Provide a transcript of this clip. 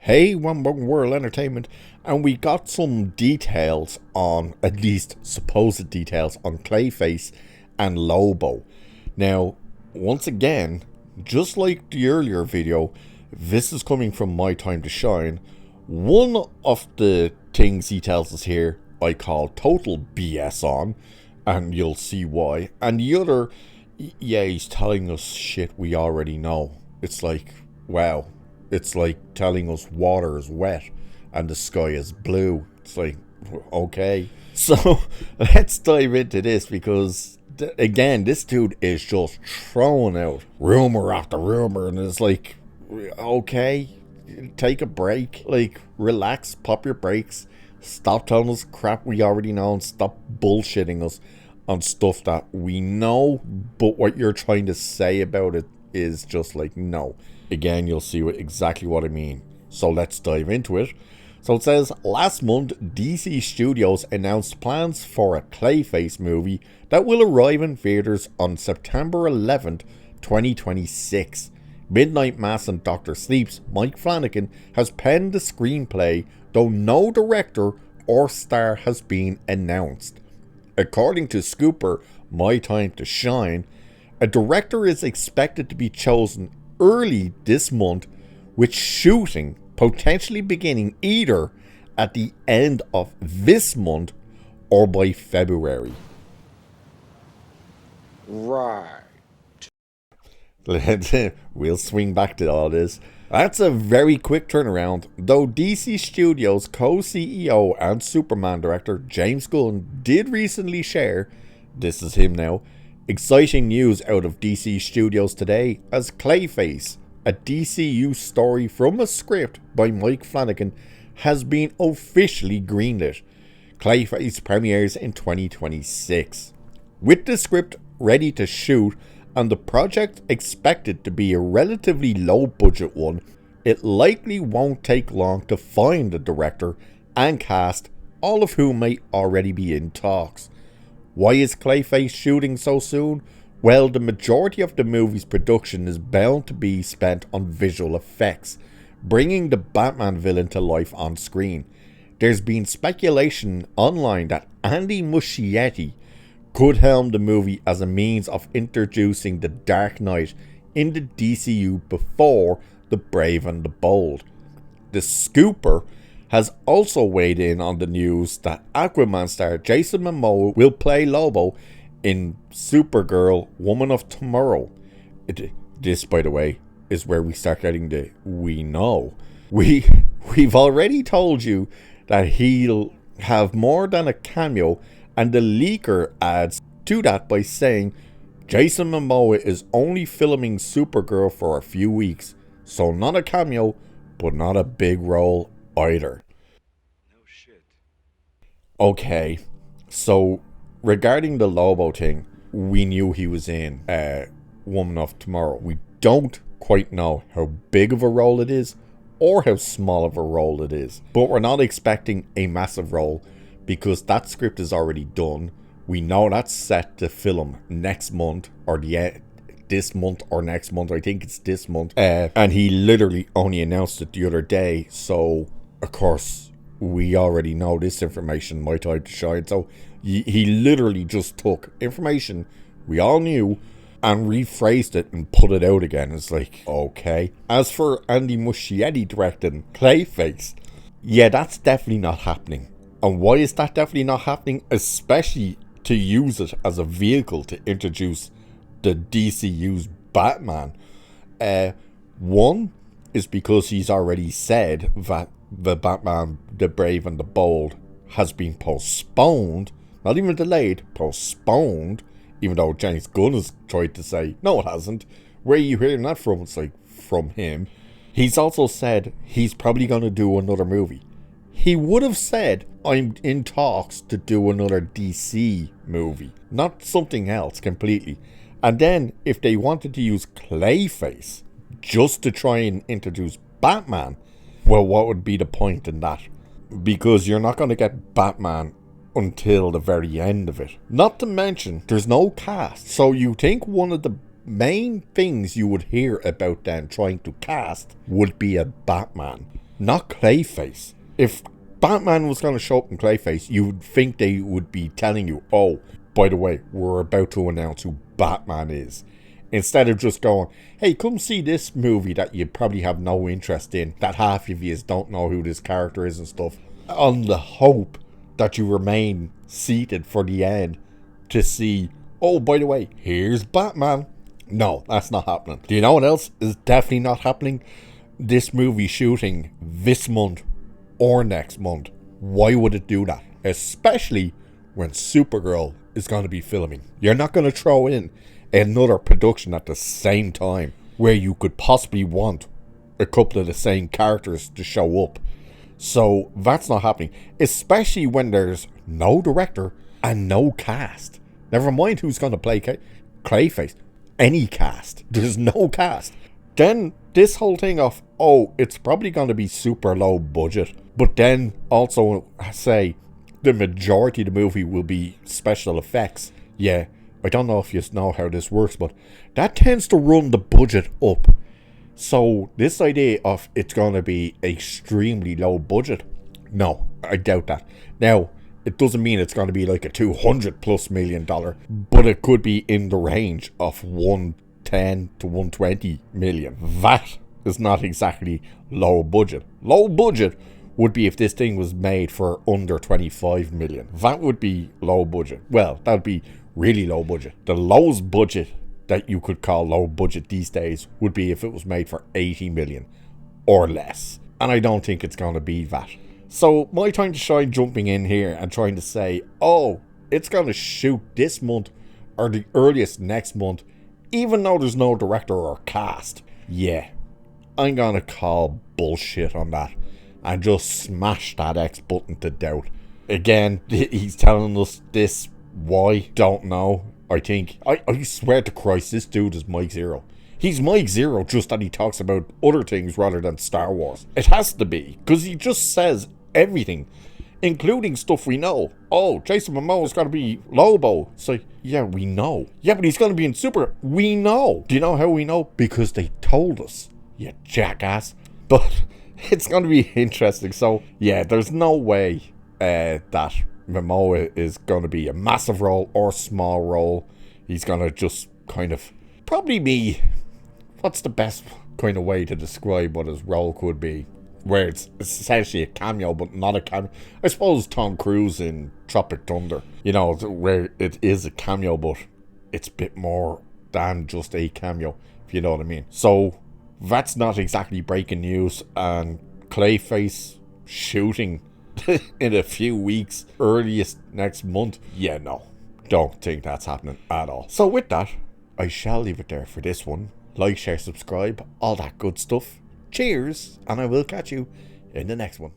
Hey, One World Entertainment, and we got some details on, at least supposed details, on Clayface and Lobo. Now, once again, just like the earlier video, this is coming from My Time to Shine. One of the things he tells us here, I call total BS on, and you'll see why. And the other, yeah, he's telling us shit we already know. It's like, wow. It's like telling us water is wet and the sky is blue. It's like, okay. So let's dive into this because, again, this dude is just throwing out rumor after rumor. And it's like, okay, take a break. Like, relax, pop your brakes. Stop telling us crap we already know and stop bullshitting us on stuff that we know. But what you're trying to say about it is just like, no. Again, you'll see exactly what I mean. So let's dive into it. So it says, last month, DC Studios announced plans for a Clayface movie that will arrive in theaters on September 11th, 2026. Midnight Mass and Dr. Sleep's Mike Flanagan has penned the screenplay, though no director or star has been announced. According to Scooper, My Time to Shine, a director is expected to be chosen early this month, with shooting potentially beginning either at the end of this month or by February. Right. We'll swing back to all this. That's a very quick turnaround, though DC Studios co-CEO and Superman director James Gunn did recently share, this is him now, exciting news out of DC Studios today as Clayface, a DCU story from a script by Mike Flanagan, has been officially greenlit. Clayface premieres in 2026. With the script ready to shoot and the project expected to be a relatively low budget one, it likely won't take long to find a director and cast, all of whom may already be in talks. Why is Clayface shooting so soon? Well, the majority of the movie's production is bound to be spent on visual effects, bringing the Batman villain to life on screen. There's been speculation online that Andy Muschietti could helm the movie as a means of introducing the Dark Knight in the DCU before The Brave and the Bold. The Scooper has also weighed in on the news that Aquaman star Jason Momoa will play Lobo in Supergirl Woman of Tomorrow. This, by the way, is where we start getting the we know. We've already told you that he'll have more than a cameo, and the leaker adds to that by saying Jason Momoa is only filming Supergirl for a few weeks, so not a cameo, but not a big role either. No shit. Okay, so regarding the Lobo thing, we knew he was in Woman of Tomorrow. We don't quite know how big of a role it is or how small of a role it is, but we're not expecting a massive role because that script is already done. We know that's set to film next month or this month or next month. I think it's this month. And he literally only announced it the other day. So, of course, we already know this information. My Time to Shine. So, he literally just took information we all knew and rephrased it and put it out again. It's like, okay. As for Andy Muschietti directing Clayface, yeah, that's definitely not happening. And why is that definitely not happening? Especially to use it as a vehicle to introduce the DCU's Batman. One is because he's already said that the Batman, the Brave and the Bold has been postponed, not even delayed, postponed, even though James Gunn has tried to say, no it hasn't. Where are you hearing that from? It's like, from him. He's also said he's probably going to do another movie. He would have said, I'm in talks to do another DC movie, not something else completely. And then, if they wanted to use Clayface just to try and introduce Batman, well, what would be the point in that? Because you're not going to get Batman until the very end of it. Not to mention, there's no cast. So you think one of the main things you would hear about them trying to cast would be a Batman. not Clayface. If Batman was going to show up in Clayface, you would think they would be telling you, oh, by the way, we're about to announce who Batman is. Instead of just going, hey, come see this movie that you probably have no interest in, that half of you don't know who this character is and stuff, on the hope that you remain seated for the end to see, oh, by the way, here's Batman. No, that's not happening. Do you know what else is definitely not happening? This movie shooting this month or next month. Why would it do that? Especially when Supergirl is going to be filming. You're not going to throw in another production at the same time where you could possibly want a couple of the same characters to show up. So that's not happening, especially when there's no director and no cast. Never mind who's going to play Clayface. Any cast. There's no cast. Then this whole thing of, oh, it's probably going to be super low budget, but then also say the majority of the movie will be special effects. Yeah, I don't know if you know how this works, but that tends to run the budget up. So this idea of it's going to be extremely low budget, no, I doubt that. Now, it doesn't mean it's going to be like a $200+ million, but it could be in the range of 110 to 120 million. That is not exactly low budget. Low budget would be if this thing was made for under 25 million. That would be low budget. Well, that would be really low budget. The lowest budget that you could call low budget these days would be if it was made for 80 million or less. And I don't think it's going to be that. So my time to shine jumping in here and trying to say, oh, it's going to shoot this month or the earliest next month, even though there's no director or cast. Yeah, I'm going to call bullshit on that and just smash that X button to doubt. Again, he's telling us this. Why? Don't know. I think, I swear to Christ, this dude is Mike Zero. He's Mike Zero, just that he talks about other things rather than Star Wars. It has to be, because he just says everything, including stuff we know. Oh, Jason Momoa is going to be Lobo. It's like, yeah, we know. Yeah, but he's going to be in Super. We know. Do you know how we know? Because they told us, you jackass. But it's going to be interesting. So, yeah, there's no way that Momoa is going to be a massive role or small role. He's going to just kind of probably be, what's the best kind of way to describe what his role could be? Where it's essentially a cameo, but not a cameo. I suppose Tom Cruise in Tropic Thunder, you know, where it is a cameo, but it's a bit more than just a cameo, if you know what I mean. So that's not exactly breaking news. And Clayface shooting in a few weeks, earliest next month. Yeah, no, don't think that's happening at all. So with that, I shall leave it there for this one. Like, share, subscribe, all that good stuff. Cheers, and I will catch you in the next one.